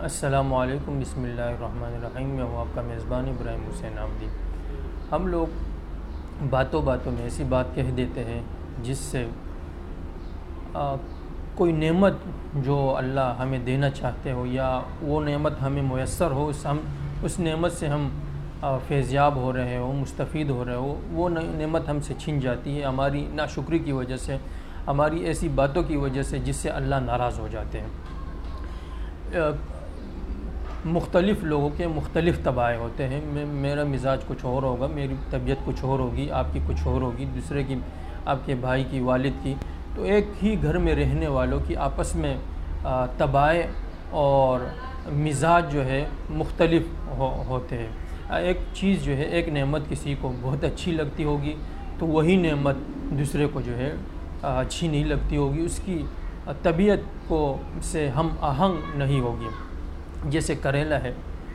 السلام علیکم، بسم اللہ الرحمن الرحیم۔ میں ہوں آپ کا میزبان ابراہیم حسین آمدی۔ ہم لوگ باتوں باتوں میں ایسی بات کہہ دیتے ہیں جس سے کوئی نعمت جو اللہ ہمیں دینا چاہتے ہو یا وہ نعمت ہمیں میسر ہو، اس نعمت سے ہم فیضیاب ہو رہے ہو، مستفید ہو رہے ہو، وہ نعمت ہم سے چھن جاتی ہے ہماری ناشکری کی وجہ سے، ہماری ایسی باتوں کی وجہ سے جس سے اللہ ناراض ہو جاتے ہیں۔ مختلف لوگوں کے مختلف طبائع ہوتے ہیں۔ میرا مزاج کچھ اور ہوگا، میری طبیعت کچھ اور ہوگی، آپ کی کچھ اور ہوگی، دوسرے کی، آپ کے بھائی کی، والد کی۔ تو ایک ہی گھر میں رہنے والوں کی آپس میں طبائع اور مزاج جو ہے مختلف ہوتے ہیں۔ ایک چیز جو ہے، ایک نعمت کسی کو بہت اچھی لگتی ہوگی تو وہی نعمت دوسرے کو جو ہے اچھی نہیں لگتی ہوگی، اس کی طبیعت کو سے ہم آہنگ نہیں ہوگی۔ جیسے کریلا ہے،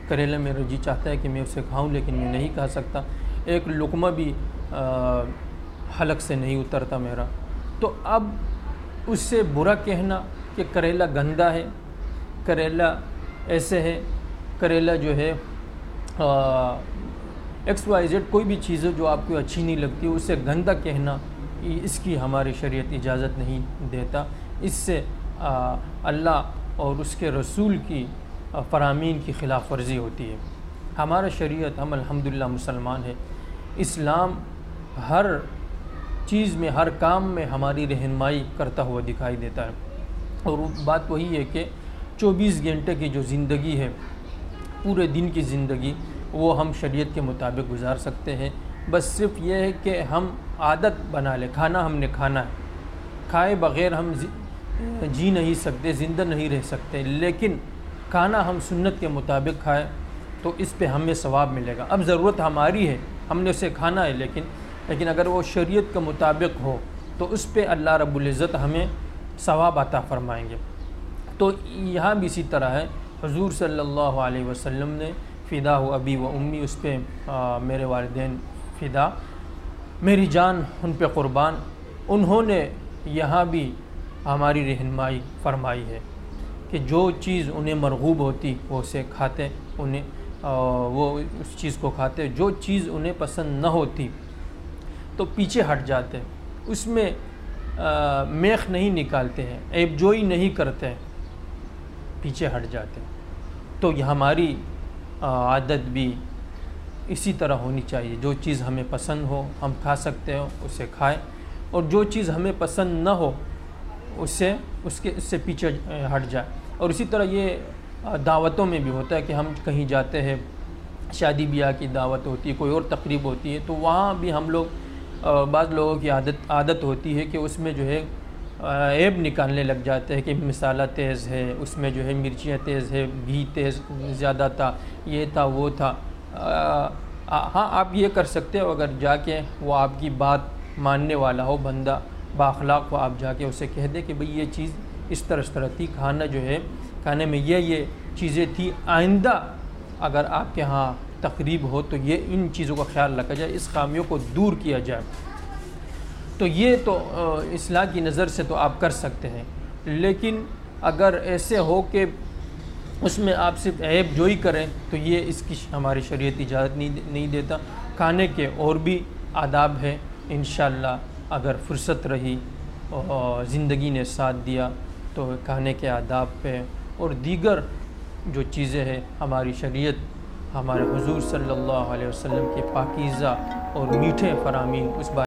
کریلا میرا جی چاہتا ہے کہ میں اسے کھاؤں لیکن میں نہیں کھا سکتا، ایک لقمہ بھی حلق سے نہیں اترتا میرا۔ تو اب اس سے برا کہنا کہ کریلا گندا ہے، کریلا ایسے ہے، کریلا جو ہے ایکس وائی زیڈ کوئی بھی چیز جو آپ کو اچھی نہیں لگتی اسے گندا کہنا، اس کی ہماری شریعت اجازت نہیں دیتا۔ اس سے اللہ اور اس کے رسول کی فرامین کی خلاف ورزی ہوتی ہے۔ ہمارا شریعت، ہم الحمدللہ مسلمان ہیں، اسلام ہر چیز میں، ہر کام میں ہماری رہنمائی کرتا ہوا دکھائی دیتا ہے۔ اور بات وہی ہے کہ 24 گھنٹے کی جو زندگی ہے، پورے دن کی زندگی، وہ ہم شریعت کے مطابق گزار سکتے ہیں۔ بس صرف یہ ہے کہ ہم عادت بنا لیں، کھانا ہم نے کھانا ہے، کھائے بغیر ہم جی نہیں سکتے، زندہ نہیں رہ سکتے، لیکن کھانا ہم سنت کے مطابق کھائیں تو اس پہ ہمیں ثواب ملے گا۔ اب ضرورت ہماری ہے، ہم نے اسے کھانا ہے، لیکن اگر وہ شریعت کے مطابق ہو تو اس پہ اللہ رب العزت ہمیں ثواب عطا فرمائیں گے۔ تو یہاں بھی اسی طرح ہے، حضور صلی اللہ علیہ وسلم نے فدا ہو ابی و امی، اس پہ میرے والدین فدا، میری جان ان پہ قربان، انہوں نے یہاں بھی ہماری رہنمائی فرمائی ہے کہ جو چیز انہیں مرغوب ہوتی وہ اسے کھاتے، وہ اس چیز کو کھاتے، جو چیز انہیں پسند نہ ہوتی تو پیچھے ہٹ جاتے، اس میں میخ نہیں نکالتے ہیں، عیب جوئی نہیں کرتے ہیں، پیچھے ہٹ جاتے۔ تو یہ ہماری عادت بھی اسی طرح ہونی چاہیے، جو چیز ہمیں پسند ہو ہم کھا سکتے ہو اسے کھائیں، اور جو چیز ہمیں پسند نہ ہو اس سے پیچھے ہٹ جائے۔ اور اسی طرح یہ دعوتوں میں بھی ہوتا ہے کہ ہم کہیں جاتے ہیں، شادی بیاہ کی دعوت ہوتی ہے، کوئی اور تقریب ہوتی ہے، تو وہاں بھی ہم لوگ، بعض لوگوں کی عادت ہوتی ہے کہ اس میں جو ہے عیب نکالنے لگ جاتے ہیں کہ مسالہ تیز ہے، اس میں جو ہے مرچیاں تیز ہے، گھی تیز زیادہ تھا، یہ تھا وہ تھا۔ ہاں، آپ یہ کر سکتے ہو، اگر جا کے وہ آپ کی بات ماننے والا ہو، بندہ بااخلاق ہو، آپ جا کے اسے کہہ دیں کہ بھئی یہ چیز اس طرح تھی، کھانا جو ہے، کھانے میں یہ چیزیں تھی، آئندہ اگر آپ کے ہاں تقریب ہو تو یہ ان چیزوں کا خیال رکھا جائے، اس خامیوں کو دور کیا جائے۔ تو یہ تو اصلاح کی نظر سے تو آپ کر سکتے ہیں، لیکن اگر ایسے ہو کہ اس میں آپ صرف عیب جوئی کریں تو یہ اس کی ہماری شریعت اجازت نہیں دیتا۔ کھانے کے اور بھی آداب ہیں، انشاءاللہ اگر فرصت رہی اور زندگی نے ساتھ دیا تو کھانے کے آداب پہ اور دیگر جو چیزیں ہیں، ہماری شریعت، ہمارے حضور صلی اللہ علیہ وسلم کے پاکیزہ اور میٹھے فرامین، اس بات